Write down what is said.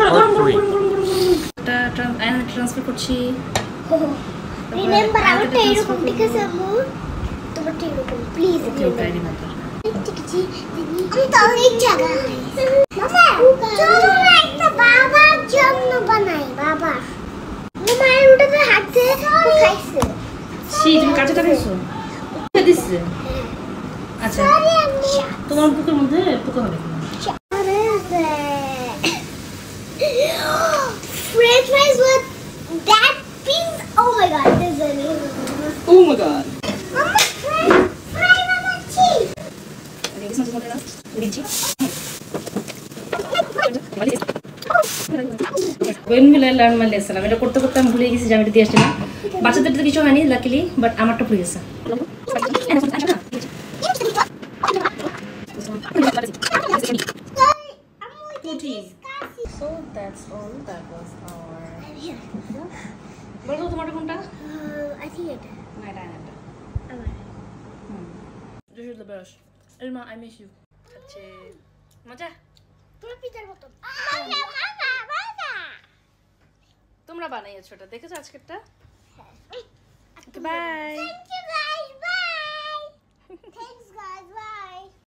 গরম গরম গরম গরম এটা ট্রান্সফার করছি রিমেম্বার আমারটা এরকম ঠিক আছে আম্মু তোমারটা এরকম প্লিজ ওকে ওকে রিমেম্বার আমি তো অনেক জায়গা মামা চলো না একটা বাবার জন্য বানাই বাবা মামা এর ওটাতে হাতে খাইছে ছি তুমি কাঁচাটা খাইছো দিচ্ছে আচ্ছা তোমার বুকের মধ্যে পোকা হবে French fries with that pink. Oh my god, this is amazing. Oh my god. Mama, fry mama cheese. When will I learn my lesson? আমি এটা করতে করতে আমি ভুলে গেছি যে আমি এটা দিয়ে আসছি না বাচ্চাদের তো কিছু হয়নি লাকিলি বাট আমারটা ভুলে গেছে So that's all. That was our. বলো তোমারটা কোনটা? I think it. না এটা না এটা। This is the best. Elma, I miss you. আচ্ছা মজা তোমার পিতার মত মামা তোমরা বানাইছো এটা দেখেছো আজকেরটা okay bye Thank you guys, bye. Thanks